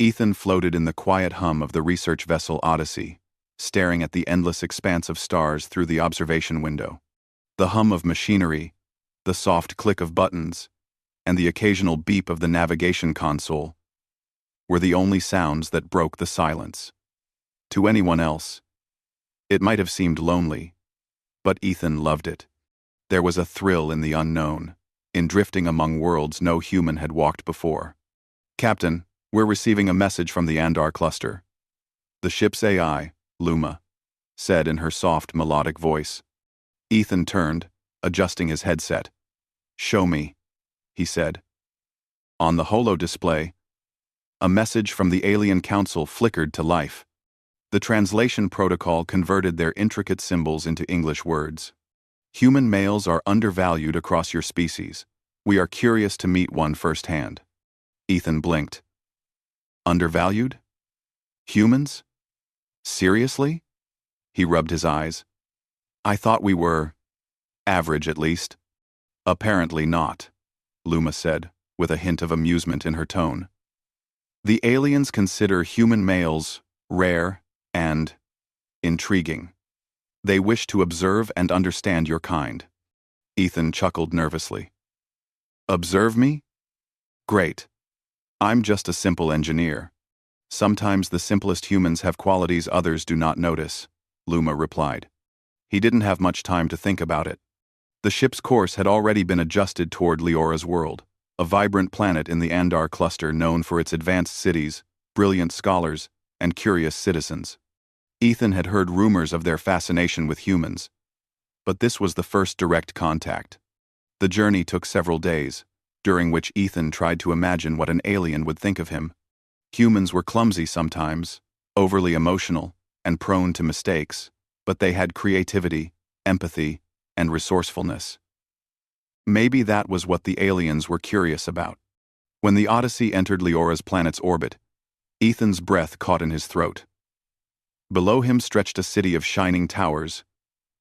Ethan floated in the quiet hum of the research vessel Odyssey, staring at the endless expanse of stars through the observation window. The hum of machinery, the soft click of buttons, and the occasional beep of the navigation console were the only sounds that broke the silence. To anyone else, it might have seemed lonely, but Ethan loved it. There was a thrill in the unknown, in drifting among worlds no human had walked before. "Captain, we're receiving a message from the Andar cluster," the ship's AI, Luma, said in her soft, melodic voice. Ethan turned, adjusting his headset. "Show me," he said. On the holo display, a message from the Alien Council flickered to life. The translation protocol converted their intricate symbols into English words. "Human males are undervalued across your species. We are curious to meet one firsthand." Ethan blinked. Undervalued? Humans? Seriously? He rubbed his eyes. "I thought we were average, at least." "Apparently not," Luma said, with a hint of amusement in her tone. "The aliens consider human males rare and intriguing. They wish to observe and understand your kind." Ethan chuckled nervously. "Observe me? Great. I'm just a simple engineer. Sometimes the simplest humans have qualities others do not notice," Luma replied. He didn't have much time to think about it. The ship's course had already been adjusted toward Leora's world, a vibrant planet in the Andar cluster known for its advanced cities, brilliant scholars, and curious citizens. Ethan had heard rumors of their fascination with humans, but this was the first direct contact. The journey took several days, during which Ethan tried to imagine what an alien would think of him. Humans were clumsy sometimes, overly emotional, and prone to mistakes, but they had creativity, empathy, and resourcefulness. Maybe that was what the aliens were curious about. When the Odyssey entered Leora's planet's orbit, Ethan's breath caught in his throat. Below him stretched a city of shining towers,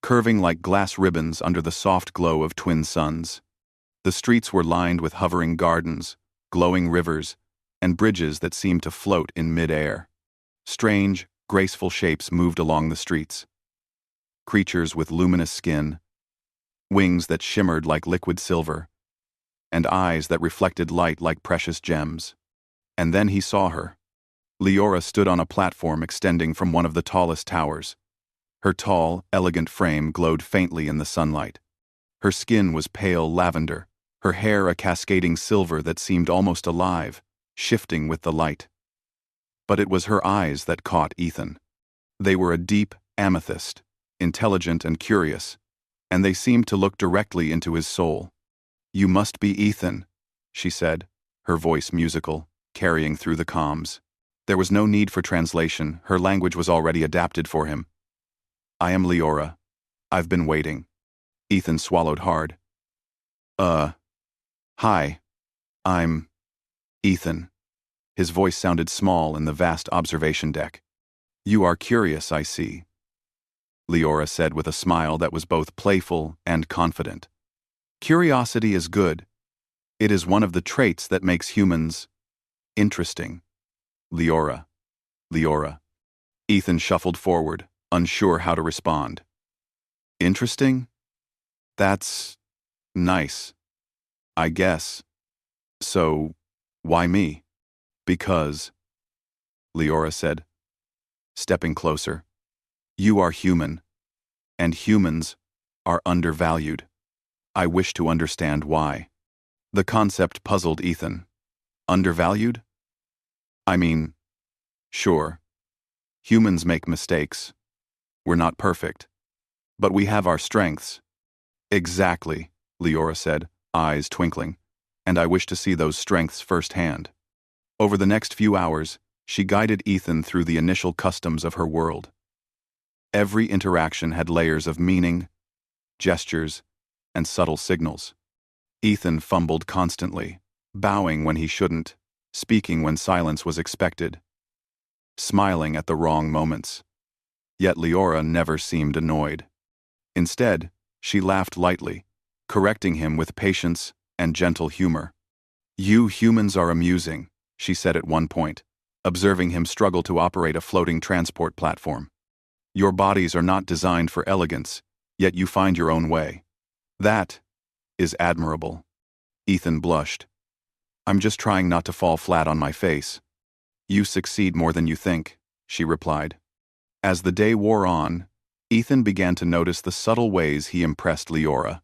curving like glass ribbons under the soft glow of twin suns. The streets were lined with hovering gardens, glowing rivers, and bridges that seemed to float in mid-air. Strange, graceful shapes moved along the streets. Creatures with luminous skin, wings that shimmered like liquid silver, and eyes that reflected light like precious gems. And then he saw her. Leora stood on a platform extending from one of the tallest towers. Her tall, elegant frame glowed faintly in the sunlight. Her skin was pale lavender, her hair a cascading silver that seemed almost alive, shifting with the light. But it was her eyes that caught Ethan. They were a deep amethyst, intelligent and curious, and they seemed to look directly into his soul. "You must be Ethan," she said, her voice musical, carrying through the comms. There was no need for translation, her language was already adapted for him. "I am Leora. I've been waiting." Ethan swallowed hard. Hi. I'm Ethan." His voice sounded small in the vast observation deck. "You are curious, I see," Leora said with a smile that was both playful and confident. "Curiosity is good. It is one of the traits that makes humans interesting." Leora. Ethan shuffled forward, unsure how to respond. "Interesting? That's nice, I guess. So, why me?" "Because," Leora said, stepping closer, "you are human, and humans are undervalued. I wish to understand why." The concept puzzled Ethan. Undervalued? I mean, sure, humans make mistakes. We're not perfect. But we have our strengths. "Exactly," Leora said, eyes twinkling, "and I wish to see those strengths firsthand." Over the next few hours, she guided Ethan through the initial customs of her world. Every interaction had layers of meaning, gestures, and subtle signals. Ethan fumbled constantly, bowing when he shouldn't, speaking when silence was expected, smiling at the wrong moments. Yet Leora never seemed annoyed. Instead, she laughed lightly, correcting him with patience and gentle humor. "You humans are amusing," she said at one point, observing him struggle to operate a floating transport platform. Your bodies are not designed for elegance, yet you find your own way. That is admirable. Ethan blushed. I'm just trying not to fall flat on my face. You succeed more than you think, she replied. As the day wore on, Ethan began to notice the subtle ways he impressed Leora.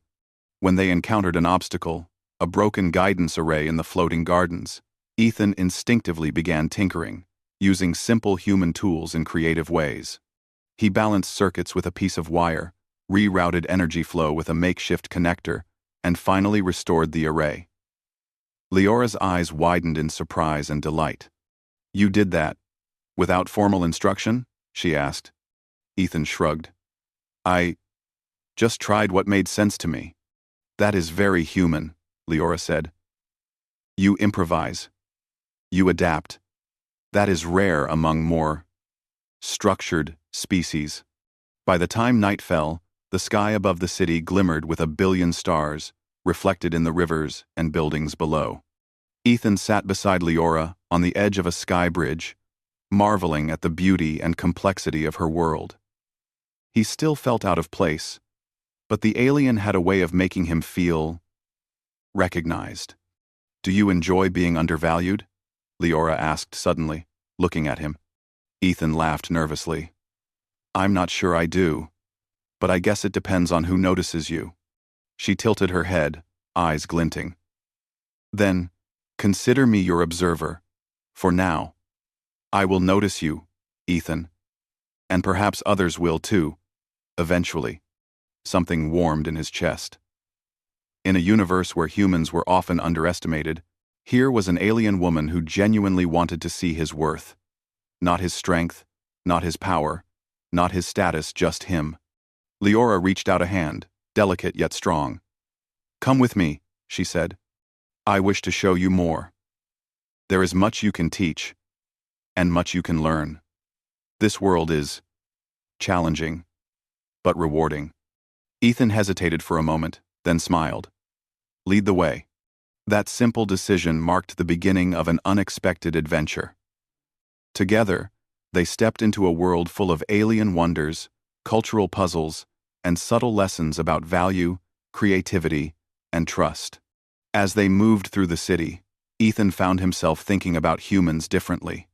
When they encountered an obstacle, a broken guidance array in the floating gardens, Ethan instinctively began tinkering, using simple human tools in creative ways. He balanced circuits with a piece of wire, rerouted energy flow with a makeshift connector, and finally restored the array. Leora's eyes widened in surprise and delight. You did that, without formal instruction? She asked. Ethan shrugged. I just tried what made sense to me. That is very human, Leora said. You improvise. You adapt. That is rare among more structured species. By the time night fell, the sky above the city glimmered with 1 billion stars, reflected in the rivers and buildings below. Ethan sat beside Leora on the edge of a sky bridge, marveling at the beauty and complexity of her world. He still felt out of place, but the alien had a way of making him feel recognized. Do you enjoy being undervalued? Leora asked suddenly, looking at him. Ethan laughed nervously. I'm not sure I do, but I guess it depends on who notices you. She tilted her head, eyes glinting. Then, consider me your observer. For now, I will notice you, Ethan. And perhaps others will too, eventually. Something warmed in his chest. In a universe where humans were often underestimated, here was an alien woman who genuinely wanted to see his worth. Not his strength, not his power, not his status, just him. Leora reached out a hand, delicate yet strong. Come with me, she said. I wish to show you more. There is much you can teach, and much you can learn. This world is challenging, but rewarding. Ethan hesitated for a moment, then smiled. Lead the way. That simple decision marked the beginning of an unexpected adventure. Together, they stepped into a world full of alien wonders, cultural puzzles, and subtle lessons about value, creativity, and trust. As they moved through the city, Ethan found himself thinking about humans differently.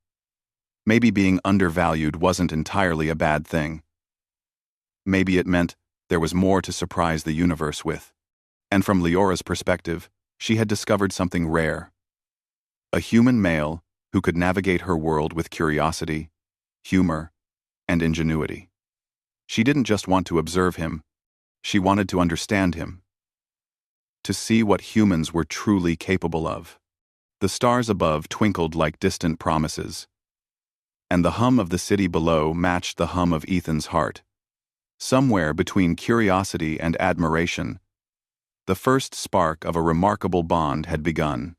Maybe being undervalued wasn't entirely a bad thing. Maybe it meant there was more to surprise the universe with. And from Leora's perspective, she had discovered something rare. A human male who could navigate her world with curiosity, humor, and ingenuity. She didn't just want to observe him, she wanted to understand him. To see what humans were truly capable of. The stars above twinkled like distant promises, and the hum of the city below matched the hum of Ethan's heart. Somewhere between curiosity and admiration, the first spark of a remarkable bond had begun.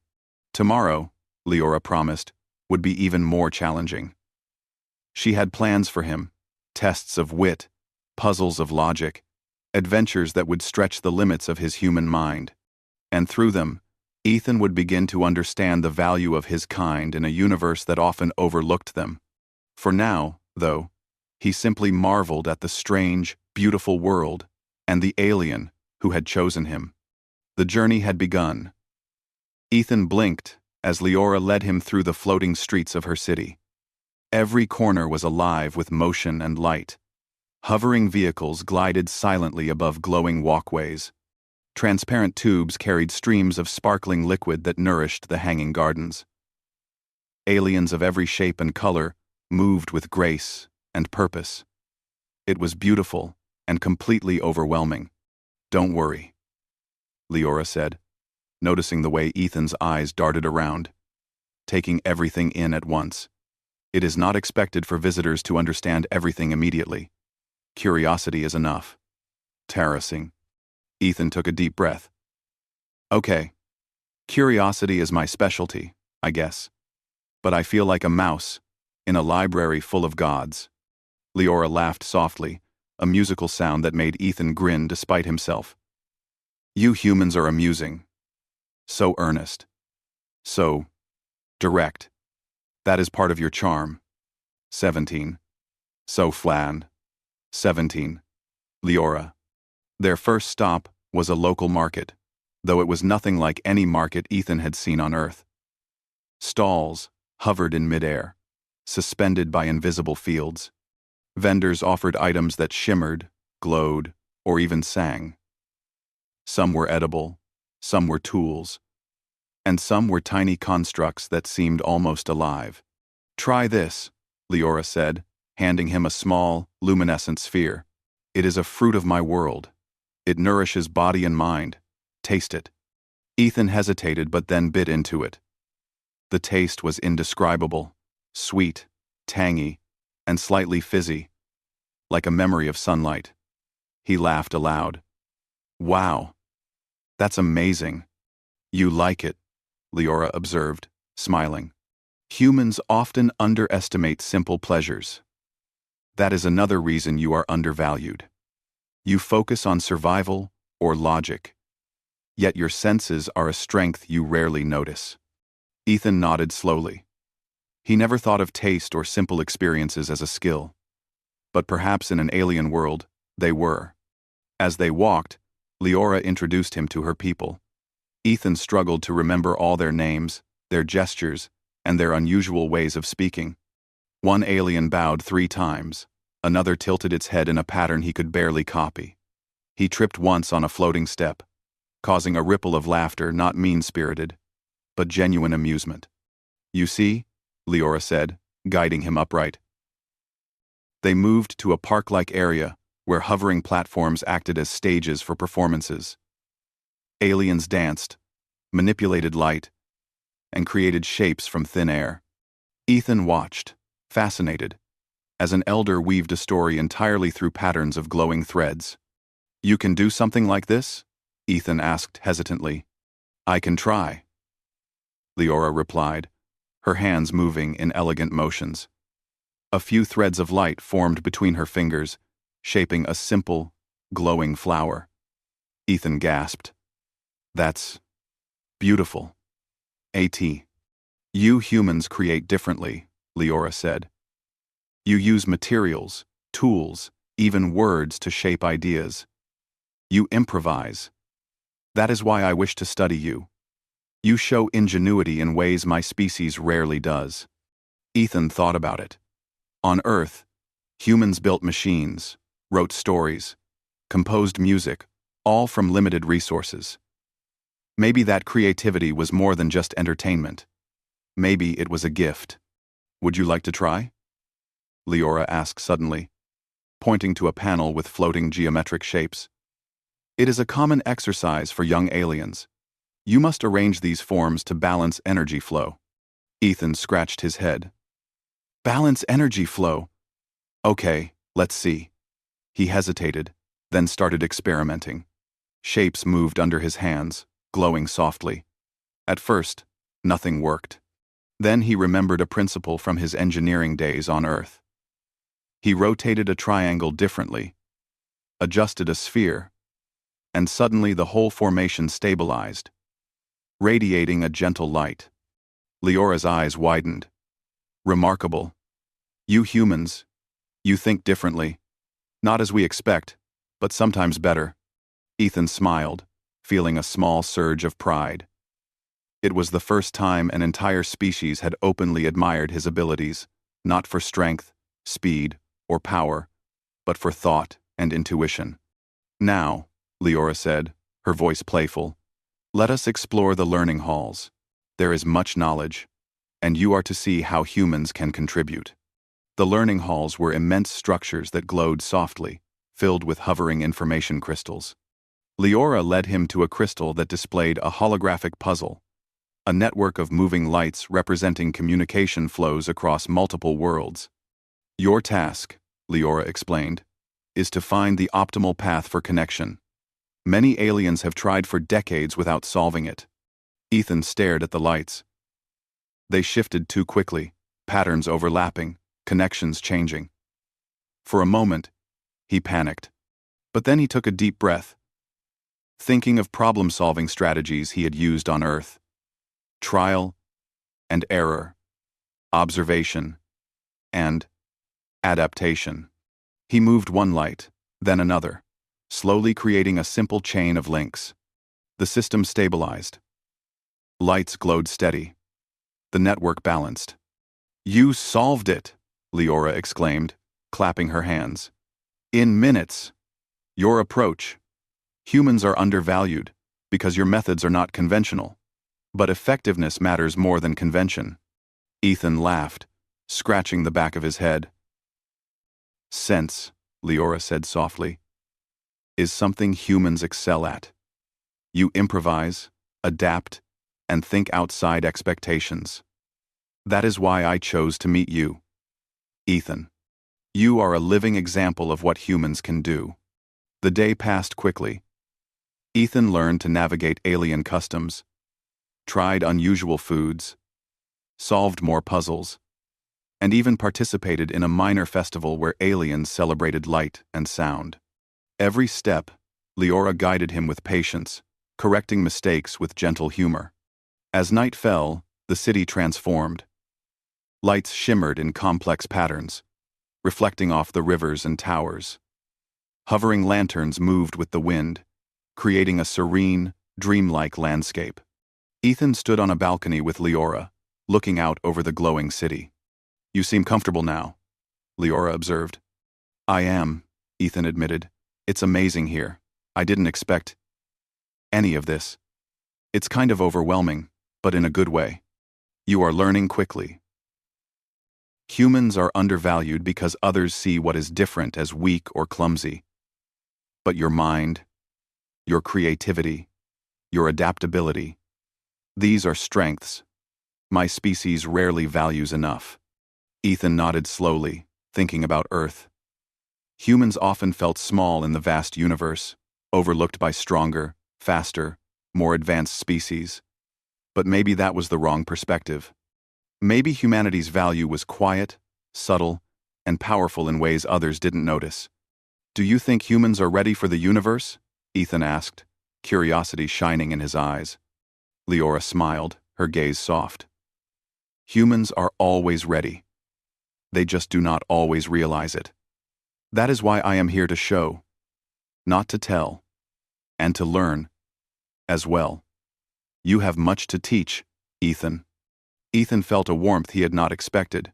Tomorrow, Leora promised, would be even more challenging. She had plans for him, tests of wit, puzzles of logic, adventures that would stretch the limits of his human mind. And through them, Ethan would begin to understand the value of his kind in a universe that often overlooked them. For now, though, he simply marveled at the strange, beautiful world and the alien who had chosen him. The journey had begun. Ethan blinked as Leora led him through the floating streets of her city. Every corner was alive with motion and light. Hovering vehicles glided silently above glowing walkways. Transparent tubes carried streams of sparkling liquid that nourished the hanging gardens. Aliens of every shape and color moved with grace and purpose. It was beautiful and completely overwhelming. Don't worry, Leora said, noticing the way Ethan's eyes darted around, taking everything in at once. It is not expected for visitors to understand everything immediately. Curiosity is enough. Terracing. Ethan took a deep breath. Okay. Curiosity is my specialty, I guess. But I feel like a mouse in a library full of gods. Leora laughed softly, a musical sound that made Ethan grin despite himself. You humans are amusing. So earnest. So direct. That is part of your charm. 17. So Flan. 17. Leora. Their first stop was a local market, though it was nothing like any market Ethan had seen on Earth. Stalls hovered in midair, suspended by invisible fields. Vendors offered items that shimmered, glowed, or even sang. Some were edible, some were tools, and some were tiny constructs that seemed almost alive. "Try this," Leora said, handing him a small, luminescent sphere. "It is a fruit of my world. It nourishes body and mind. Taste it." Ethan hesitated but then bit into it. The taste was indescribable, sweet, tangy, and slightly fizzy, like a memory of sunlight. He laughed aloud. "Wow. That's amazing. You like it," Leora observed, smiling. "Humans often underestimate simple pleasures. That is another reason you are undervalued. You focus on survival or logic, yet your senses are a strength you rarely notice." Ethan nodded slowly. He never thought of taste or simple experiences as a skill, but perhaps in an alien world, they were. As they walked, Leora introduced him to her people. Ethan struggled to remember all their names, their gestures, and their unusual ways of speaking. One alien bowed 3 times, another tilted its head in a pattern he could barely copy. He tripped once on a floating step, causing a ripple of laughter not mean-spirited, but genuine amusement. "You see?" Leora said, guiding him upright. They moved to a park-like area where hovering platforms acted as stages for performances. Aliens danced, manipulated light, and created shapes from thin air. Ethan watched, fascinated, as an elder weaved a story entirely through patterns of glowing threads. "You can do something like this?" Ethan asked hesitantly. "I can try," Leora replied, her hands moving in elegant motions. A few threads of light formed between her fingers, shaping a simple, glowing flower. Ethan gasped. "That's beautiful. AT. You humans create differently," Leora said. "You use materials, tools, even words to shape ideas. You improvise. That is why I wish to study you. You show ingenuity in ways my species rarely does." Ethan thought about it. On Earth, humans built machines, wrote stories, composed music, all from limited resources. Maybe that creativity was more than just entertainment. Maybe it was a gift. "Would you like to try?" Leora asked suddenly, pointing to a panel with floating geometric shapes. "It is a common exercise for young aliens. You must arrange these forms to balance energy flow." Ethan scratched his head. "Balance energy flow? Okay, let's see." He hesitated, then started experimenting. Shapes moved under his hands, glowing softly. At first, nothing worked. Then he remembered a principle from his engineering days on Earth. He rotated a triangle differently, adjusted a sphere, and suddenly the whole formation stabilized, radiating a gentle light. Leora's eyes widened. "Remarkable. You humans, you think differently. Not as we expect, but sometimes better." Ethan smiled, feeling a small surge of pride. It was the first time an entire species had openly admired his abilities, not for strength, speed, or power, but for thought and intuition. "Now," Leora said, her voice playful, "let us explore the learning halls. There is much knowledge, and you are to see how humans can contribute." The learning halls were immense structures that glowed softly, filled with hovering information crystals. Leora led him to a crystal that displayed a holographic puzzle, a network of moving lights representing communication flows across multiple worlds. "Your task," Leora explained, "is to find the optimal path for connection. Many aliens have tried for decades without solving it." Ethan stared at the lights. They shifted too quickly, patterns overlapping, connections changing. For a moment, he panicked. But then he took a deep breath, thinking of problem-solving strategies he had used on Earth. Trial and error, observation, and adaptation. He moved one light, then another, slowly creating a simple chain of links. The system stabilized. Lights glowed steady. The network balanced. "You solved it!" Leora exclaimed, clapping her hands. "In minutes! Your approach. Humans are undervalued because your methods are not conventional. But effectiveness matters more than convention." Ethan laughed, scratching the back of his head. "Sense," Leora said softly, "is something humans excel at. You improvise, adapt, and think outside expectations. That is why I chose to meet you. Ethan, you are a living example of what humans can do." The day passed quickly. Ethan learned to navigate alien customs, tried unusual foods, solved more puzzles, and even participated in a minor festival where aliens celebrated light and sound. Every step, Leora guided him with patience, correcting mistakes with gentle humor. As night fell, the city transformed. Lights shimmered in complex patterns, reflecting off the rivers and towers. Hovering lanterns moved with the wind, creating a serene, dreamlike landscape. Ethan stood on a balcony with Leora, looking out over the glowing city. "You seem comfortable now," Leora observed. "I am," Ethan admitted. "It's amazing here. I didn't expect any of this. It's kind of overwhelming, but in a good way. You are learning quickly. Humans are undervalued because others see what is different as weak or clumsy. But your mind, your creativity, your adaptability, these are strengths my species rarely values enough." Ethan nodded slowly, thinking about Earth. Humans often felt small in the vast universe, overlooked by stronger, faster, more advanced species. But maybe that was the wrong perspective. Maybe humanity's value was quiet, subtle, and powerful in ways others didn't notice. "Do you think humans are ready for the universe?" Ethan asked, curiosity shining in his eyes. Leora smiled, her gaze soft. "Humans are always ready. They just do not always realize it. That is why I am here to show, not to tell, and to learn as well. You have much to teach, Ethan." Ethan felt a warmth he had not expected.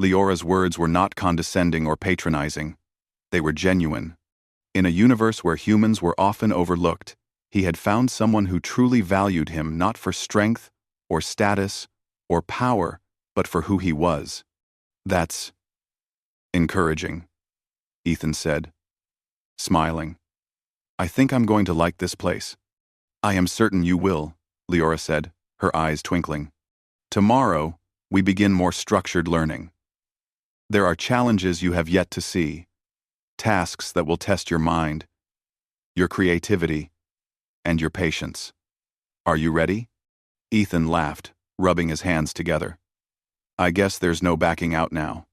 Leora's words were not condescending or patronizing. They were genuine. In a universe where humans were often overlooked, he had found someone who truly valued him not for strength or status or power, but for who he was. "That's encouraging," Ethan said, smiling. "I think I'm going to like this place." "I am certain you will," Leora said, her eyes twinkling. "Tomorrow, we begin more structured learning. There are challenges you have yet to see, tasks that will test your mind, your creativity, and your patience. Are you ready?" Ethan laughed, rubbing his hands together. "I guess there's no backing out now."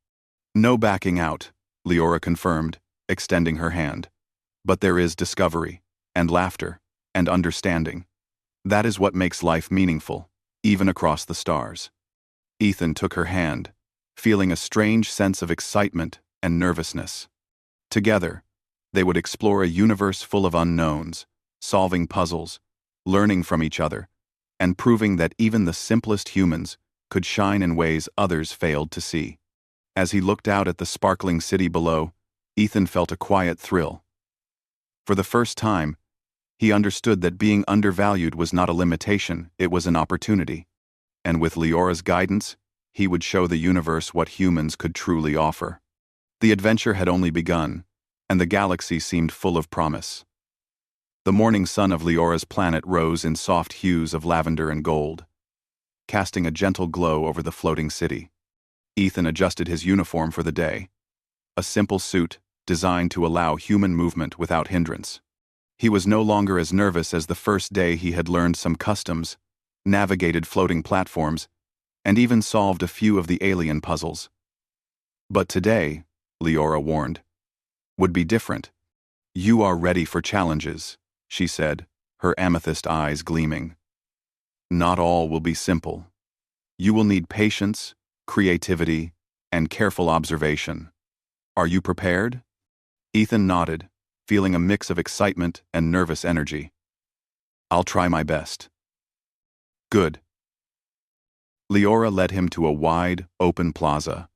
"No backing out," Leora confirmed, extending her hand. "But there is discovery, and laughter, and understanding. That is what makes life meaningful, even across the stars." Ethan took her hand, feeling a strange sense of excitement and nervousness. Together, they would explore a universe full of unknowns, solving puzzles, learning from each other, and proving that even the simplest humans could shine in ways others failed to see. As he looked out at the sparkling city below, Ethan felt a quiet thrill. For the first time, he understood that being undervalued was not a limitation, it was an opportunity. And with Leora's guidance, he would show the universe what humans could truly offer. The adventure had only begun, and the galaxy seemed full of promise. The morning sun of Leora's planet rose in soft hues of lavender and gold, casting a gentle glow over the floating city. Ethan adjusted his uniform for the day, a simple suit designed to allow human movement without hindrance. He was no longer as nervous as the first day he had learned some customs, navigated floating platforms, and even solved a few of the alien puzzles. But today, Leora warned, would be different. "You are ready for challenges," she said, her amethyst eyes gleaming. "Not all will be simple. You will need patience, creativity, and careful observation. Are you prepared? Ethan nodded, feeling a mix of excitement and nervous energy. I'll try my best. Good. Leora led him to a wide, open plaza,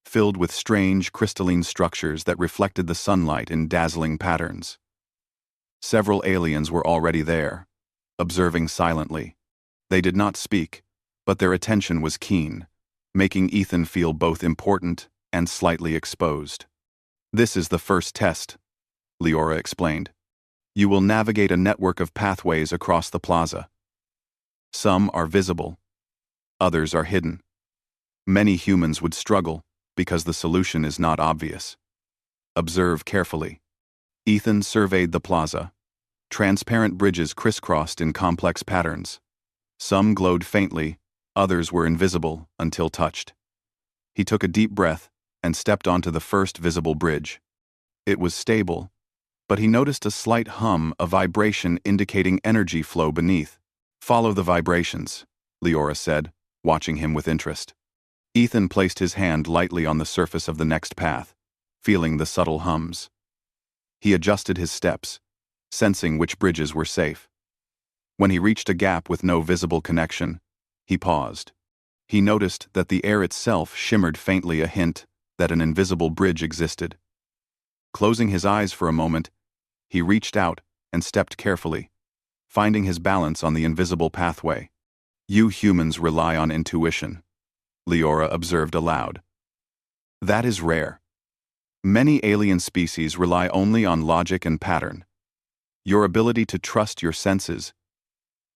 filled with strange crystalline structures that reflected the sunlight in dazzling patterns. Several aliens were already there, observing silently. They did not speak, but their attention was keen, making Ethan feel both important and slightly exposed. This is the first test, Leora explained. You will navigate a network of pathways across the plaza. Some are visible, others are hidden. Many humans would struggle because the solution is not obvious. Observe carefully. Ethan surveyed the plaza. Transparent bridges crisscrossed in complex patterns. Some glowed faintly, others were invisible until touched. He took a deep breath and stepped onto the first visible bridge. It was stable, but he noticed a slight hum, a vibration indicating energy flow beneath. Follow the vibrations, Leora said, watching him with interest. Ethan placed his hand lightly on the surface of the next path, feeling the subtle hums. He adjusted his steps, sensing which bridges were safe. When he reached a gap with no visible connection, he paused. He noticed that the air itself shimmered faintly, a hint that an invisible bridge existed. Closing his eyes for a moment, he reached out and stepped carefully, finding his balance on the invisible pathway. You humans rely on intuition, Leora observed aloud. That is rare. Many alien species rely only on logic and pattern. Your ability to trust your senses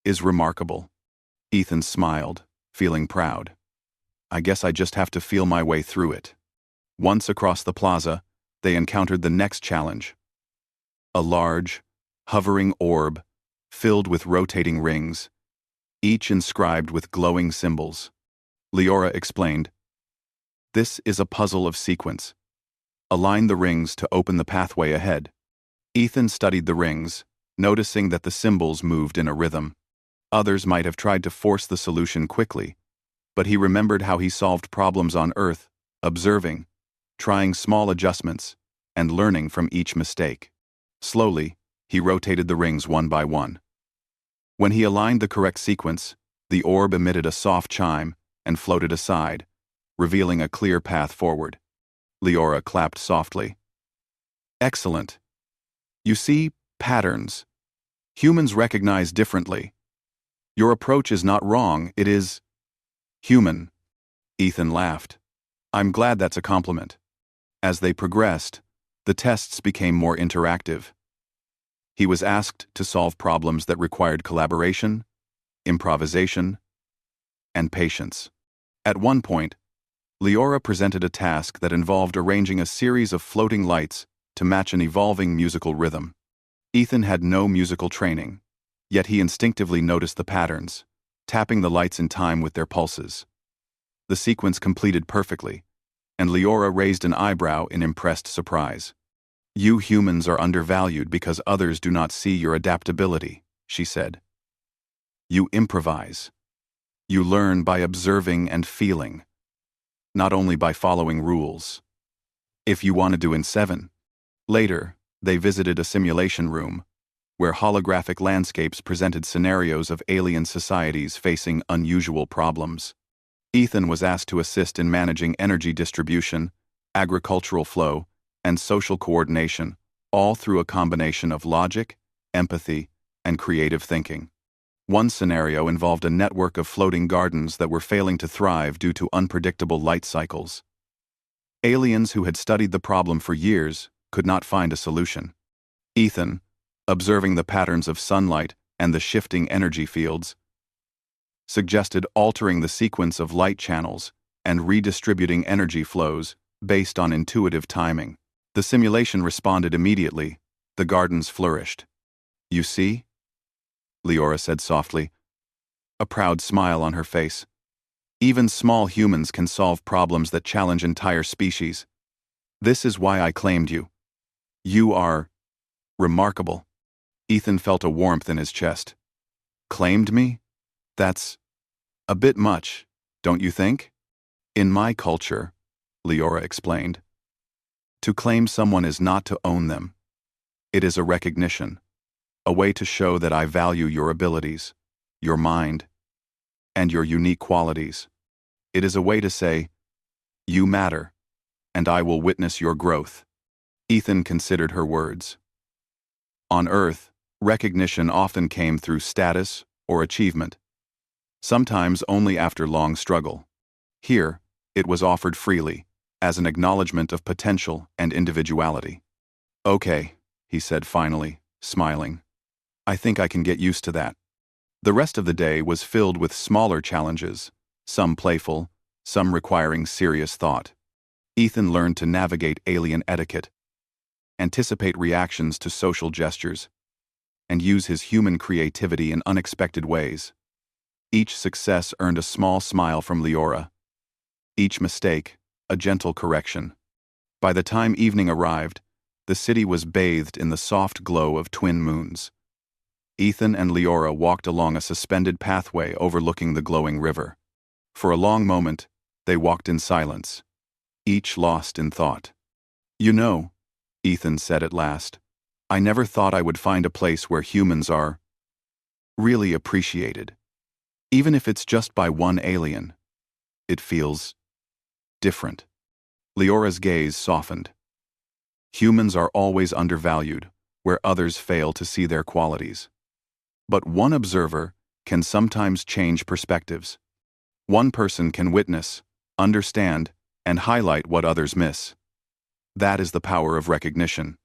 is remarkable. Ethan smiled, feeling proud. I guess I just have to feel my way through it. Once across the plaza, they encountered the next challenge. A large, hovering orb, filled with rotating rings, each inscribed with glowing symbols. Leora explained, "This is a puzzle of sequence. Align the rings to open the pathway ahead." Ethan studied the rings, noticing that the symbols moved in a rhythm. Others might have tried to force the solution quickly, but he remembered how he solved problems on Earth, observing, trying small adjustments, and learning from each mistake. Slowly, he rotated the rings one by one. When he aligned the correct sequence, the orb emitted a soft chime and floated aside, revealing a clear path forward. Leora clapped softly. Excellent. You see, patterns. Humans recognize differently. Your approach is not wrong, it is human. Ethan laughed. I'm glad that's a compliment. As they progressed, the tests became more interactive. He was asked to solve problems that required collaboration, improvisation, and patience. At one point, Leora presented a task that involved arranging a series of floating lights to match an evolving musical rhythm. Ethan had no musical training, yet he instinctively noticed the patterns, tapping the lights in time with their pulses. The sequence completed perfectly, and Leora raised an eyebrow in impressed surprise. You humans are undervalued because others do not see your adaptability, she said. You improvise. You learn by observing and feeling, not only by following rules. If you want to do in 7. Later, they visited a simulation room, where holographic landscapes presented scenarios of alien societies facing unusual problems. Ethan was asked to assist in managing energy distribution, agricultural flow, and social coordination, all through a combination of logic, empathy, and creative thinking. One scenario involved a network of floating gardens that were failing to thrive due to unpredictable light cycles. Aliens who had studied the problem for years could not find a solution. Ethan, observing the patterns of sunlight and the shifting energy fields, suggested altering the sequence of light channels and redistributing energy flows based on intuitive timing. The simulation responded immediately. The gardens flourished. You see? Leora said softly, a proud smile on her face. Even small humans can solve problems that challenge entire species. This is why I claimed you. You are remarkable. Ethan felt a warmth in his chest. Claimed me? That's a bit much, don't you think? In my culture, Leora explained, to claim someone is not to own them. It is a recognition, a way to show that I value your abilities, your mind, and your unique qualities. It is a way to say, you matter, and I will witness your growth. Ethan considered her words. On Earth, recognition often came through status or achievement, sometimes only after long struggle. Here, it was offered freely, as an acknowledgement of potential and individuality. Okay, he said finally, smiling. I think I can get used to that. The rest of the day was filled with smaller challenges, some playful, some requiring serious thought. Ethan learned to navigate alien etiquette, anticipate reactions to social gestures, and use his human creativity in unexpected ways. Each success earned a small smile from Leora. Each mistake, a gentle correction. By the time evening arrived, the city was bathed in the soft glow of twin moons. Ethan and Leora walked along a suspended pathway overlooking the glowing river. For a long moment, they walked in silence, each lost in thought. You know, Ethan said at last, I never thought I would find a place where humans are really appreciated. Even if it's just by one alien, it feels different. Leora's gaze softened. Humans are always undervalued, where others fail to see their qualities. But one observer can sometimes change perspectives. One person can witness, understand, and highlight what others miss. That is the power of recognition.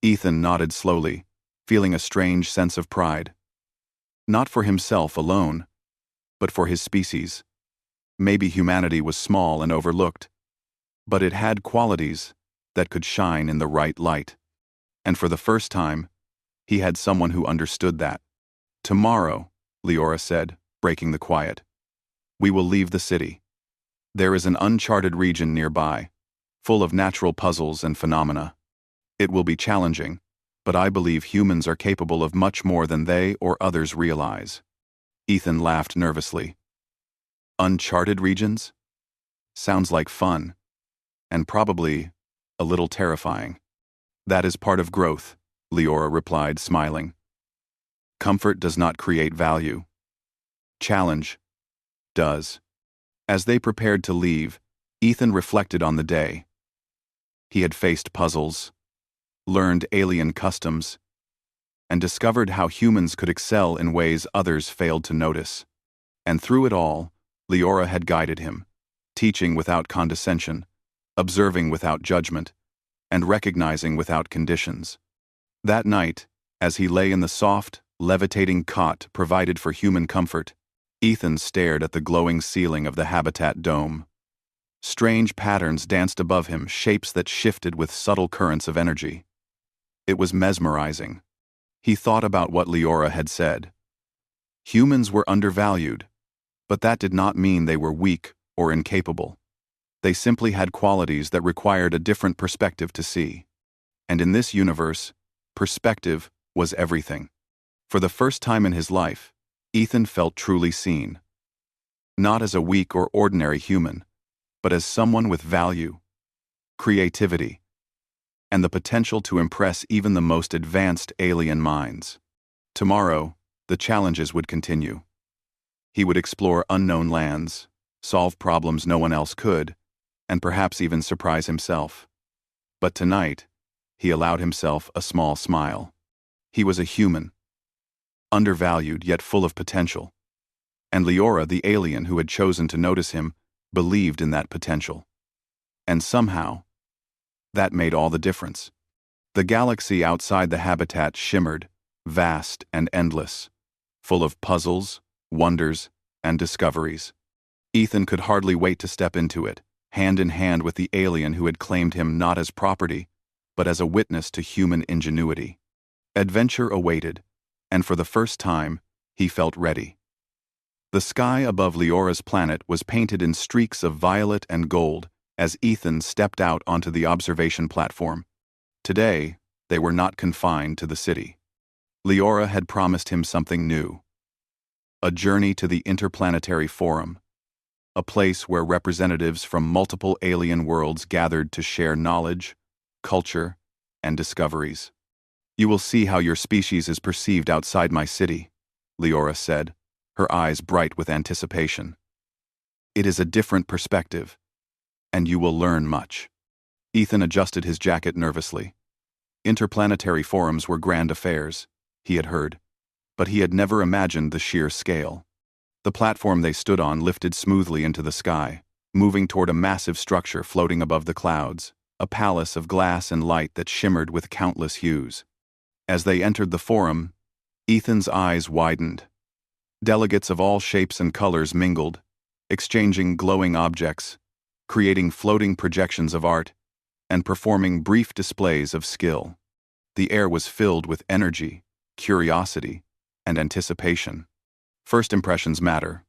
Ethan nodded slowly, feeling a strange sense of pride. Not for himself alone, but for his species. Maybe humanity was small and overlooked, but it had qualities that could shine in the right light. And for the first time, he had someone who understood that. Tomorrow, Leora said, breaking the quiet, we will leave the city. There is an uncharted region nearby, full of natural puzzles and phenomena. It will be challenging, but I believe humans are capable of much more than they or others realize. Ethan laughed nervously. Uncharted regions? Sounds like fun, and probably a little terrifying. That is part of growth, Leora replied, smiling. Comfort does not create value. Challenge does. As they prepared to leave, Ethan reflected on the day. He had faced puzzles, learned alien customs, and discovered how humans could excel in ways others failed to notice. And through it all, Leora had guided him, teaching without condescension, observing without judgment, and recognizing without conditions. That night, as he lay in the soft, levitating cot provided for human comfort, Ethan stared at the glowing ceiling of the habitat dome. Strange patterns danced above him, shapes that shifted with subtle currents of energy. It was mesmerizing. He thought about what Leora had said. Humans were undervalued, but that did not mean they were weak or incapable. They simply had qualities that required a different perspective to see. And in this universe, perspective was everything. For the first time in his life, Ethan felt truly seen. Not as a weak or ordinary human, but as someone with value, creativity, and the potential to impress even the most advanced alien minds. Tomorrow, the challenges would continue. He would explore unknown lands, solve problems no one else could, and perhaps even surprise himself. But tonight, he allowed himself a small smile. He was a human, undervalued yet full of potential. And Leora, the alien who had chosen to notice him, believed in that potential. And somehow, that made all the difference. The galaxy outside the habitat shimmered, vast and endless, full of puzzles, wonders, and discoveries. Ethan could hardly wait to step into it, hand in hand with the alien who had claimed him not as property, but as a witness to human ingenuity. Adventure awaited, and for the first time, he felt ready. The sky above Leora's planet was painted in streaks of violet and gold as Ethan stepped out onto the observation platform. Today, they were not confined to the city. Leora had promised him something new. A journey to the Interplanetary Forum. a place where representatives from multiple alien worlds gathered to share knowledge, culture, and discoveries. "You will see how your species is perceived outside my city," Leora said, her eyes bright with anticipation. "It is a different perspective, and you will learn much." Ethan adjusted his jacket nervously. Interplanetary forums were grand affairs, he had heard, but he had never imagined the sheer scale. The platform they stood on lifted smoothly into the sky, moving toward a massive structure floating above the clouds, a palace of glass and light that shimmered with countless hues. As they entered the forum, Ethan's eyes widened. Delegates of all shapes and colors mingled, exchanging glowing objects, creating floating projections of art, and performing brief displays of skill. The air was filled with energy, curiosity, and anticipation. "First impressions matter,"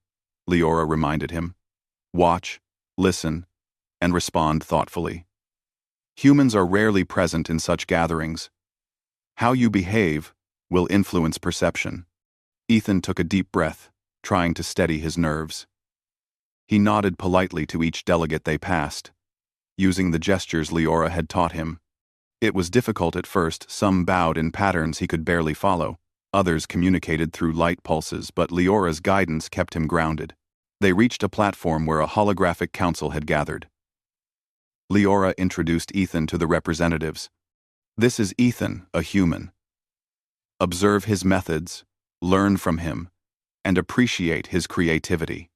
Leora reminded him. "Watch, listen, and respond thoughtfully. Humans are rarely present in such gatherings. How you behave will influence perception." Ethan took a deep breath, trying to steady his nerves. He nodded politely to each delegate they passed, using the gestures Leora had taught him. It was difficult at first. Some bowed in patterns he could barely follow. Others communicated through light pulses, but Leora's guidance kept him grounded. They reached a platform where a holographic council had gathered. Leora introduced Ethan to the representatives. "This is Ethan, a human. Observe his methods, learn from him, and appreciate his creativity."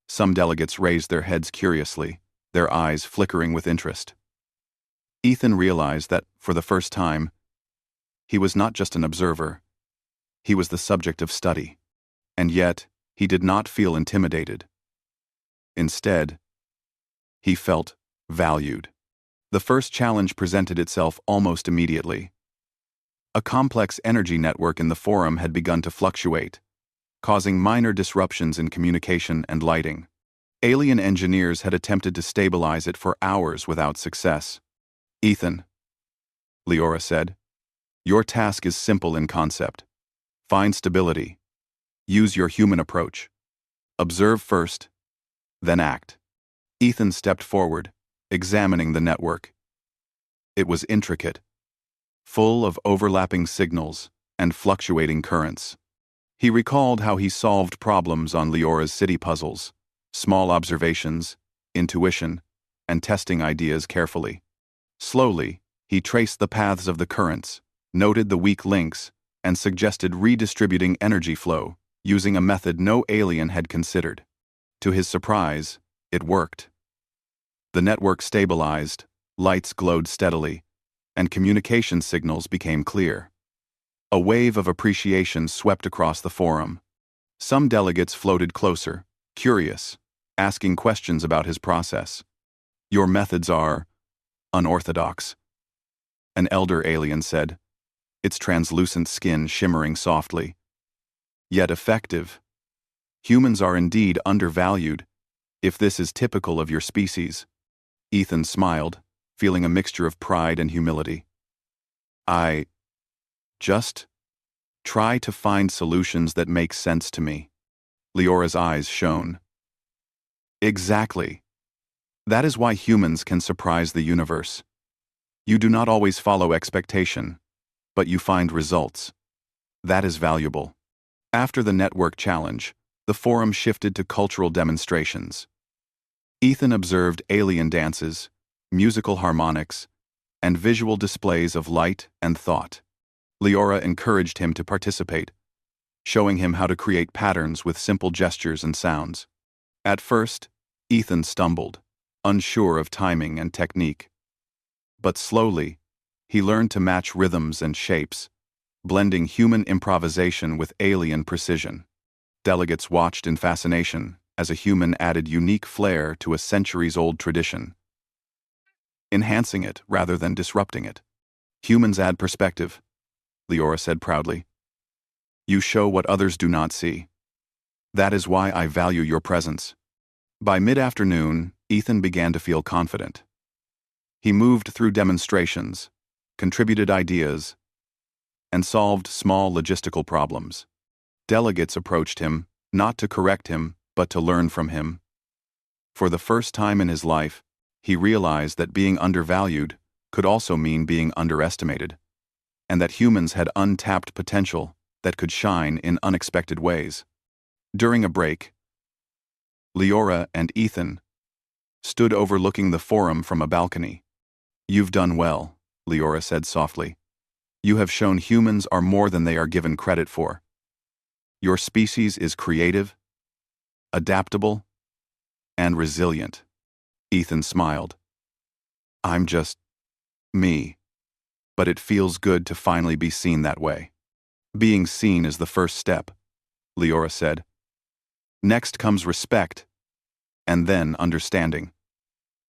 Some delegates raised their heads curiously, their eyes flickering with interest. Ethan realized that, for the first time, he was not just an observer. He was the subject of study. And yet, he did not feel intimidated. Instead, he felt valued. The first challenge presented itself almost immediately. A complex energy network in the forum had begun to fluctuate, causing minor disruptions in communication and lighting. Alien engineers had attempted to stabilize it for hours without success. "Ethan," Leora said, "your task is simple in concept. Find stability. Use your human approach. Observe first, then act." Ethan stepped forward, examining the network. It was intricate, full of overlapping signals and fluctuating currents. He recalled how he solved problems on Leora's city puzzles, small observations, intuition, and testing ideas carefully. Slowly, he traced the paths of the currents, noted the weak links, and suggested redistributing energy flow, using a method no alien had considered. To his surprise, it worked. The network stabilized, lights glowed steadily, and communication signals became clear. A wave of appreciation swept across the forum. Some delegates floated closer, curious, asking questions about his process. "Your methods are unorthodox," an elder alien said, its translucent skin shimmering softly. "Yet effective. Humans are indeed undervalued, if this is typical of your species." Ethan smiled, feeling a mixture of pride and humility. "I just try to find solutions that make sense to me." Leora's eyes shone. "Exactly. That is why humans can surprise the universe. You do not always follow expectation, but you find results. That is valuable." After the network challenge, the forum shifted to cultural demonstrations. Ethan observed alien dances, musical harmonics, and visual displays of light and thought. Leora encouraged him to participate, showing him how to create patterns with simple gestures and sounds. At first, Ethan stumbled, unsure of timing and technique. But slowly, he learned to match rhythms and shapes, blending human improvisation with alien precision. Delegates watched in fascination as a human added unique flair to a centuries-old tradition, enhancing it rather than disrupting it. "Humans add perspective," Leora said proudly. "You show what others do not see. That is why I value your presence." By mid-afternoon, Ethan began to feel confident. He moved through demonstrations, contributed ideas, and solved small logistical problems. Delegates approached him, not to correct him, but to learn from him. For the first time in his life, he realized that being undervalued could also mean being underestimated, and that humans had untapped potential that could shine in unexpected ways. During a break, Leora and Ethan stood overlooking the forum from a balcony. "You've done well," Leora said softly. "You have shown humans are more than they are given credit for. Your species is creative, adaptable, and resilient." Ethan smiled. "I'm just me, but it feels good to finally be seen that way." "Being seen is the first step," Leora said. "Next comes respect, and then understanding.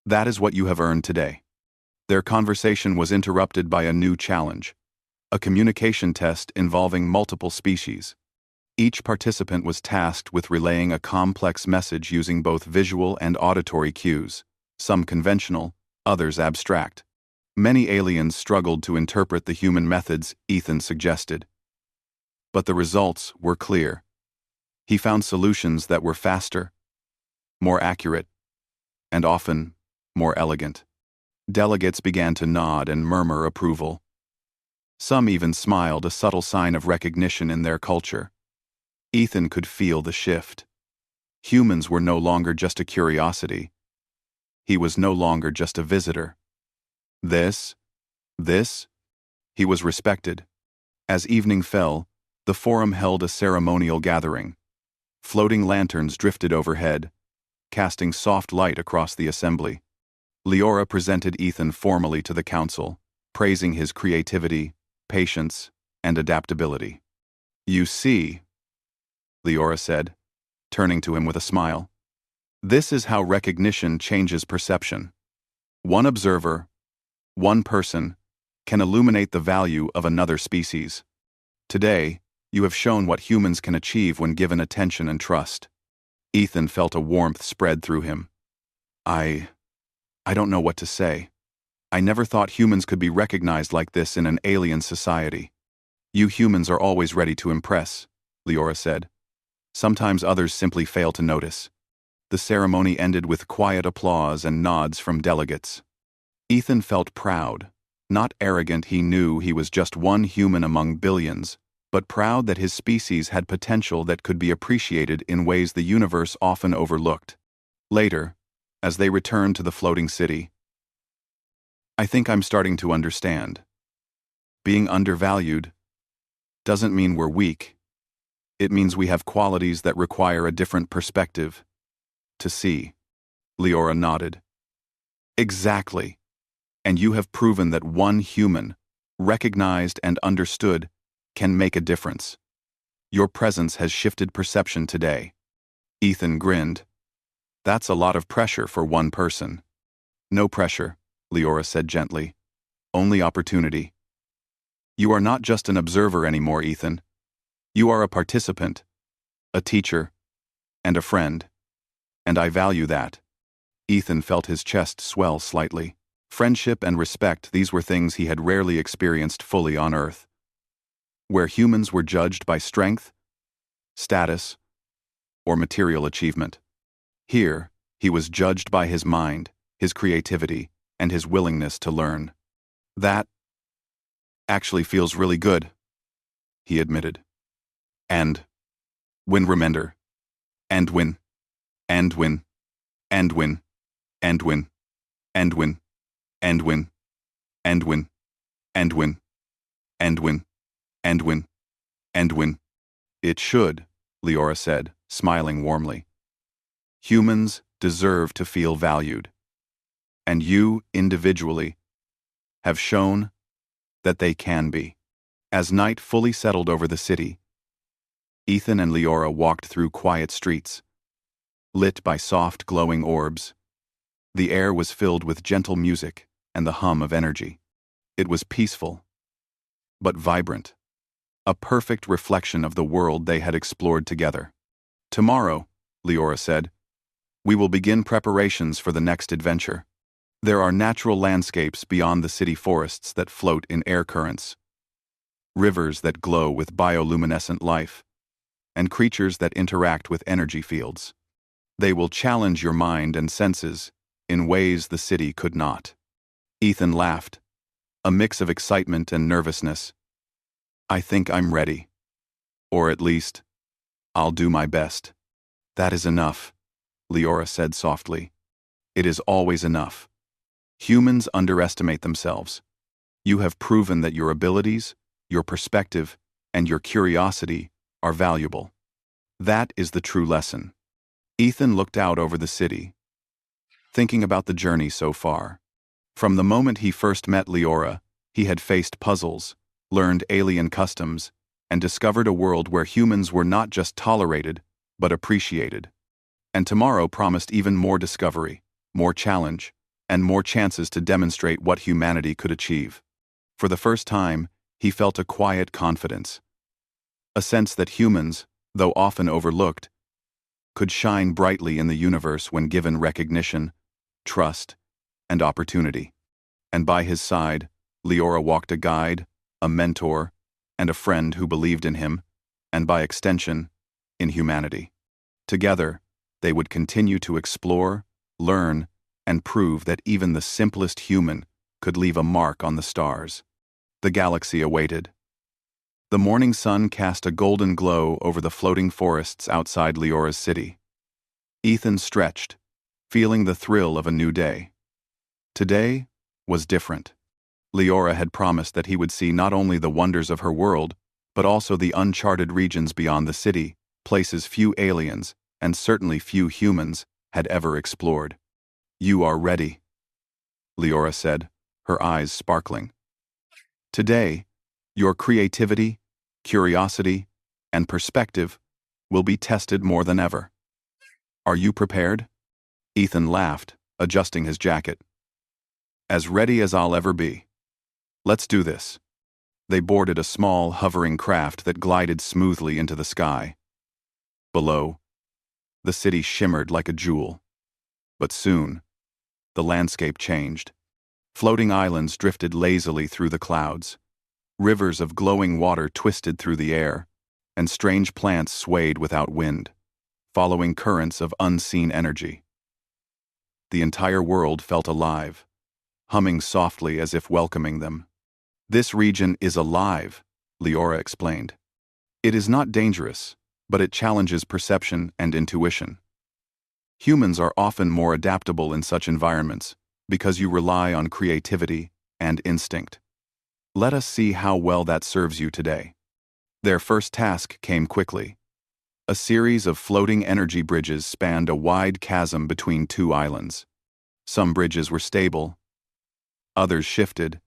That is what you have earned today." Their conversation was interrupted by a new challenge, a communication test involving multiple species. Each participant was tasked with relaying a complex message using both visual and auditory cues, some conventional, others abstract. Many aliens struggled to interpret the human methods Ethan suggested. But the results were clear. He found solutions that were faster, more accurate, and often more elegant. Delegates began to nod and murmur approval. Some even smiled, a subtle sign of recognition in their culture. Ethan could feel the shift. Humans were no longer just a curiosity. He was no longer just a visitor. This, he was respected. As evening fell, the forum held a ceremonial gathering. Floating lanterns drifted overhead, casting soft light across the assembly. Leora presented Ethan formally to the council, praising his creativity, patience, and adaptability. "You see," Leora said, turning to him with a smile, "this is how recognition changes perception. One observer, one person, can illuminate the value of another species. Today, you have shown what humans can achieve when given attention and trust." Ethan felt a warmth spread through him. I don't know what to say. I never thought humans could be recognized like this in an alien society." "You humans are always ready to impress," Leora said. "Sometimes others simply fail to notice." The ceremony ended with quiet applause and nods from delegates. Ethan felt proud, not arrogant. He knew he was just one human among billions, but proud that his species had potential that could be appreciated in ways the universe often overlooked. Later, as they returned to the floating city, "I think I'm starting to understand. Being undervalued doesn't mean we're weak. It means we have qualities that require a different perspective to see." Leora nodded. "Exactly. And you have proven that one human, recognized and understood, can make a difference. Your presence has shifted perception today." Ethan grinned. "That's a lot of pressure for one person." "No pressure," Leora said gently. "Only opportunity. You are not just an observer anymore, Ethan. You are a participant, a teacher, and a friend. And I value that." Ethan felt his chest swell slightly. Friendship and respect, these were things he had rarely experienced fully on Earth. Where humans were judged by strength, status, or material achievement. Here, he was judged by his mind, his creativity, and his willingness to learn. "That actually feels really good," he admitted. And remember, and win, and win, and win, and win, and win, and win, and win, and win, and win, and win, and win. "It should," Leora said, smiling warmly. "Humans deserve to feel valued. And you, individually, have shown that they can be." As night fully settled over the city, Ethan and Leora walked through quiet streets, lit by soft, glowing orbs. The air was filled with gentle music and the hum of energy. It was peaceful, but vibrant, a perfect reflection of the world they had explored together. "Tomorrow," Leora said, "we will begin preparations for the next adventure. There are natural landscapes beyond the city forests that float in air currents, rivers that glow with bioluminescent life, and creatures that interact with energy fields. They will challenge your mind and senses in ways the city could not. Ethan laughed, a mix of excitement and nervousness. I think I'm ready. Or at least, I'll do my best. That is enough, Leora said softly. It is always enough. Humans underestimate themselves. You have proven that your abilities, your perspective, and your curiosity are valuable. That is the true lesson. Ethan looked out over the city, thinking about the journey so far. From the moment he first met Leora, he had faced puzzles, learned alien customs, and discovered a world where humans were not just tolerated, but appreciated. And tomorrow promised even more discovery, more challenge, and more chances to demonstrate what humanity could achieve. For the first time, he felt a quiet confidence, a sense that humans, though often overlooked, could shine brightly in the universe when given recognition, trust, and opportunity. And by his side, Leora walked a guide, a mentor, and a friend who believed in him, and by extension, in humanity. Together, they would continue to explore, learn, and prove that even the simplest human could leave a mark on the stars. The galaxy awaited. The morning sun cast a golden glow over the floating forests outside Leora's city. Ethan stretched, feeling the thrill of a new day. Today was different. Leora had promised that he would see not only the wonders of her world, but also the uncharted regions beyond the city, places few aliens, and certainly few humans, had ever explored. You are ready, Leora said, her eyes sparkling. Today, your creativity, curiosity, and perspective will be tested more than ever. Are you prepared? Ethan laughed, adjusting his jacket. As ready as I'll ever be. Let's do this. They boarded a small, hovering craft that glided smoothly into the sky. Below, the city shimmered like a jewel. But soon, the landscape changed. Floating islands drifted lazily through the clouds. Rivers of glowing water twisted through the air, and strange plants swayed without wind, following currents of unseen energy. The entire world felt alive, humming softly as if welcoming them. This region is alive, Leora explained. It is not dangerous, but it challenges perception and intuition. Humans are often more adaptable in such environments because you rely on creativity and instinct. Let us see how well that serves you today. Their first task came quickly. A series of floating energy bridges spanned a wide chasm between two islands. Some bridges were stable, others shifted,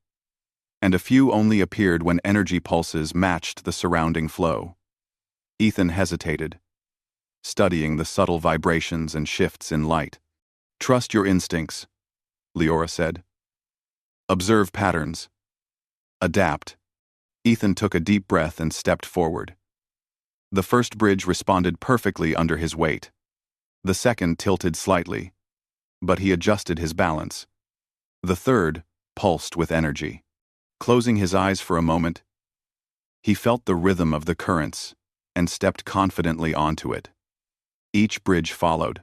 and a few only appeared when energy pulses matched the surrounding flow. Ethan hesitated, studying the subtle vibrations and shifts in light. Trust your instincts, Leora said. Observe patterns. Adapt. Ethan took a deep breath and stepped forward. The first bridge responded perfectly under his weight. The second tilted slightly, but he adjusted his balance. The third pulsed with energy. Closing his eyes for a moment, he felt the rhythm of the currents and stepped confidently onto it. Each bridge followed,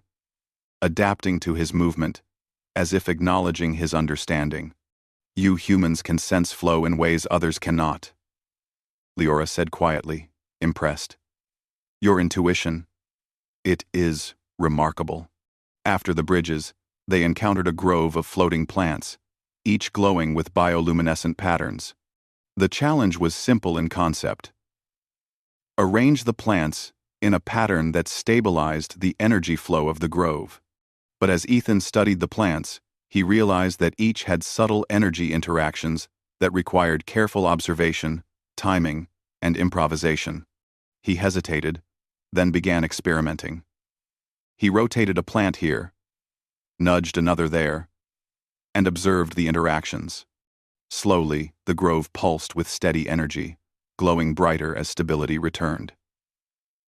adapting to his movement, as if acknowledging his understanding. You humans can sense flow in ways others cannot, Leora said quietly, impressed. Your intuition, it is remarkable. After the bridges, they encountered a grove of floating plants, each glowing with bioluminescent patterns. The challenge was simple in concept. Arrange the plants in a pattern that stabilized the energy flow of the grove. But as Ethan studied the plants, he realized that each had subtle energy interactions that required careful observation, timing, and improvisation. He hesitated, then began experimenting. He rotated a plant here, nudged another there, and observed the interactions. Slowly, the grove pulsed with steady energy, glowing brighter as stability returned.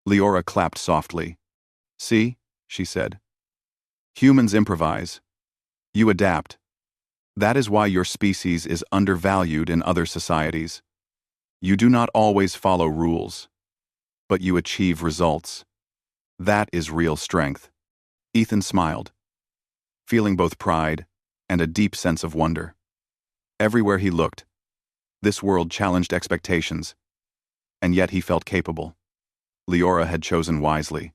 Leora clapped softly. See, she said. Humans improvise. You adapt. That is why your species is undervalued in other societies. You do not always follow rules, but you achieve results. That is real strength. Ethan smiled, feeling both pride and a deep sense of wonder. Everywhere he looked, this world challenged expectations, and yet he felt capable. Leora had chosen wisely.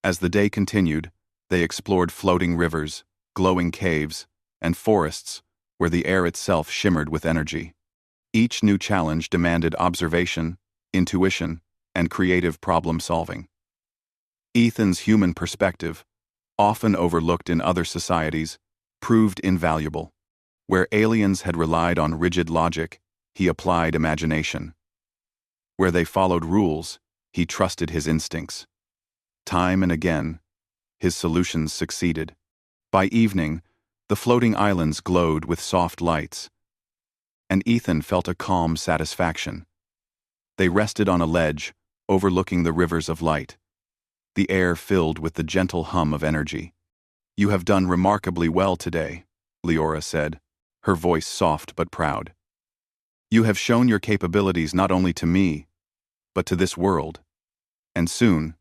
As the day continued, they explored floating rivers, glowing caves, and forests where the air itself shimmered with energy. Each new challenge demanded observation, intuition, and creative problem-solving. Ethan's human perspective, often overlooked in other societies, proved invaluable. Where aliens had relied on rigid logic, he applied imagination. Where they followed rules, he trusted his instincts. Time and again, his solutions succeeded. By evening, the floating islands glowed with soft lights, and Ethan felt a calm satisfaction. They rested on a ledge, overlooking the rivers of light, the air filled with the gentle hum of energy. "You have done remarkably well today," Leora said, her voice soft but proud. "You have shown your capabilities not only to me, but to this world, and soon,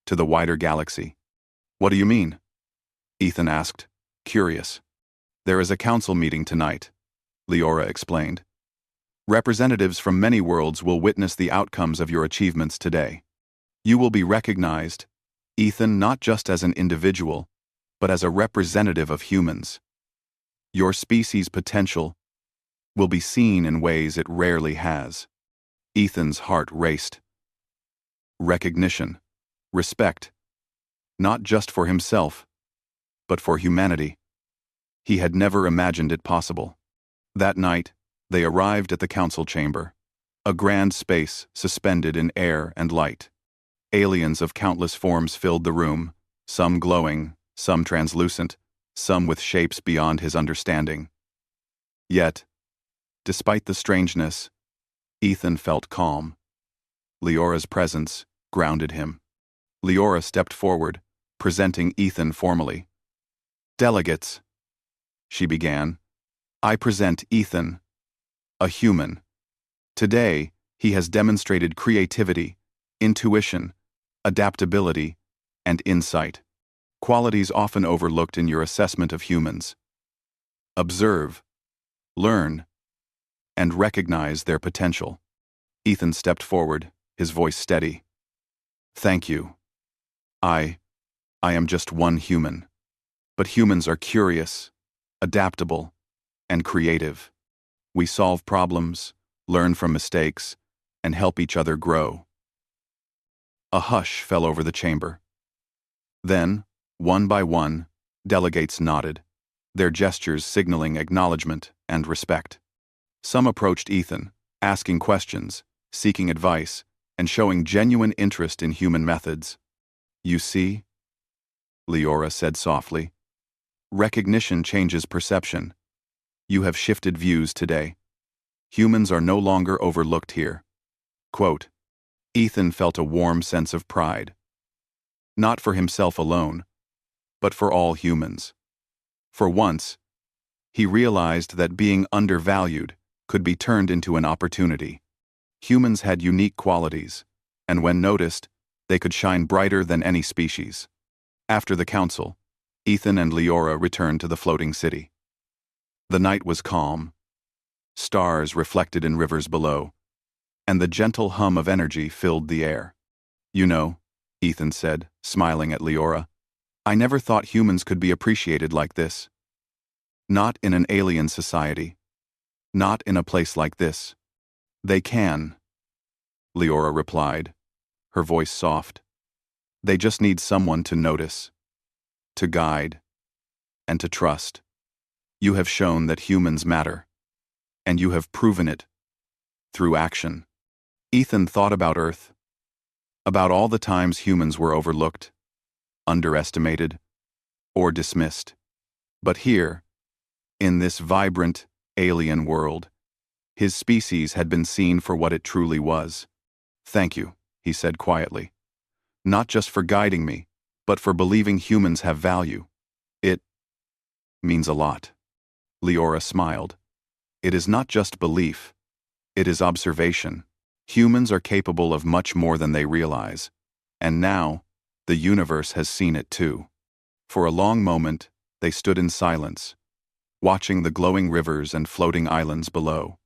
to the wider galaxy." "What do you mean?" Ethan asked, curious. "There is a council meeting tonight," Leora explained. "Representatives from many worlds will witness the outcomes of your achievements today. You will be recognized, Ethan, not just as an individual, but as a representative of humans. Your species' potential will be seen in ways it rarely has." Ethan's heart raced. Recognition, respect, not just for himself, but for humanity. He had never imagined it possible. That night, they arrived at the council chamber, a grand space suspended in air and light. Aliens of countless forms filled the room, some glowing, some translucent, some with shapes beyond his understanding. Yet, despite the strangeness, Ethan felt calm. Leora's presence grounded him. Leora stepped forward, presenting Ethan formally. "Delegates," she began, "I present Ethan, a human. Today, he has demonstrated creativity, intuition, adaptability, and insight, qualities often overlooked in your assessment of humans. Observe, learn, and recognize their potential." Ethan stepped forward, his voice steady. "Thank you. I am just one human. But humans are curious, adaptable, and creative. We solve problems, learn from mistakes, and help each other grow." A hush fell over the chamber. Then, one by one, delegates nodded, their gestures signaling acknowledgement and respect. Some approached Ethan, asking questions, seeking advice, and showing genuine interest in human methods. "You see," Leora said softly, "recognition changes perception. You have shifted views today. Humans are no longer overlooked here." Quote, Ethan felt a warm sense of pride. Not for himself alone, but for all humans. For once, he realized that being undervalued could be turned into an opportunity. Humans had unique qualities, and when noticed, they could shine brighter than any species. After the council, Ethan and Leora returned to the floating city. The night was calm. Stars reflected in rivers below, and the gentle hum of energy filled the air. "You know," Ethan said, smiling at Leora, "I never thought humans could be appreciated like this. Not in an alien society. Not in a place like this." "They can," Leora replied, her voice soft. "They just need someone to notice, to guide, and to trust. You have shown that humans matter, and you have proven it through action." Ethan thought about Earth, about all the times humans were overlooked, underestimated, or dismissed. But here, in this vibrant, alien world, his species had been seen for what it truly was. "Thank you," he said quietly. "Not just for guiding me, but for believing humans have value. It means a lot." Leora smiled. "It is not just belief. It is observation. Humans are capable of much more than they realize. And now, the universe has seen it too." For a long moment, they stood in silence, watching the glowing rivers and floating islands below.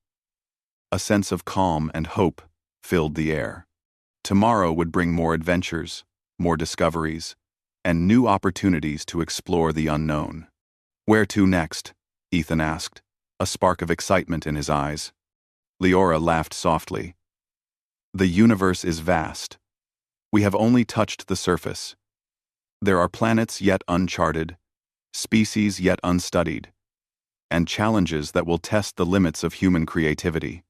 A sense of calm and hope filled the air. Tomorrow would bring more adventures, more discoveries, and new opportunities to explore the unknown. "Where to next?" Ethan asked, a spark of excitement in his eyes. Leora laughed softly. "The universe is vast. We have only touched the surface. There are planets yet uncharted, species yet unstudied, and challenges that will test the limits of human creativity.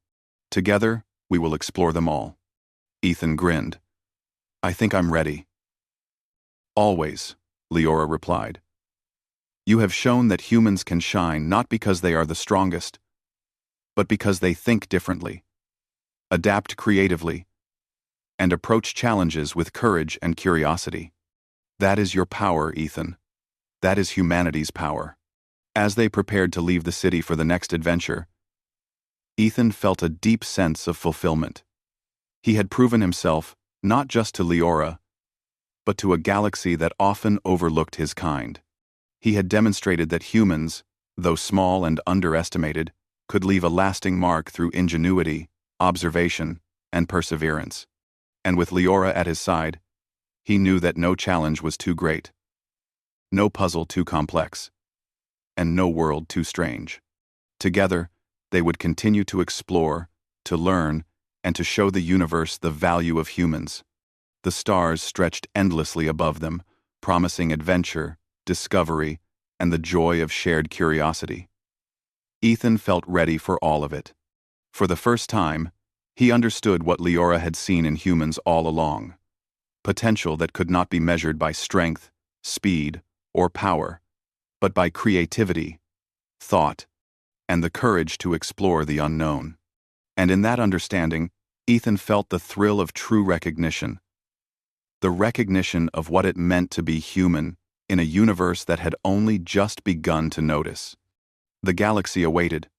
Together, we will explore them all." Ethan grinned. "I think I'm ready." "Always," Leora replied. "You have shown that humans can shine not because they are the strongest, but because they think differently, adapt creatively, and approach challenges with courage and curiosity. That is your power, Ethan. That is humanity's power." As they prepared to leave the city for the next adventure, Ethan felt a deep sense of fulfillment. He had proven himself not just to Leora, but to a galaxy that often overlooked his kind. He had demonstrated that humans, though small and underestimated, could leave a lasting mark through ingenuity, observation, and perseverance. And with Leora at his side, he knew that no challenge was too great, no puzzle too complex, and no world too strange. Together, they would continue to explore, to learn, and to show the universe the value of humans. The stars stretched endlessly above them, promising adventure, discovery, and the joy of shared curiosity. Ethan felt ready for all of it. For the first time, he understood what Leora had seen in humans all along: potential that could not be measured by strength, speed, or power, but by creativity, thought, and the courage to explore the unknown. And in that understanding, Ethan felt the thrill of true recognition. The recognition of what it meant to be human in a universe that had only just begun to notice. The galaxy awaited,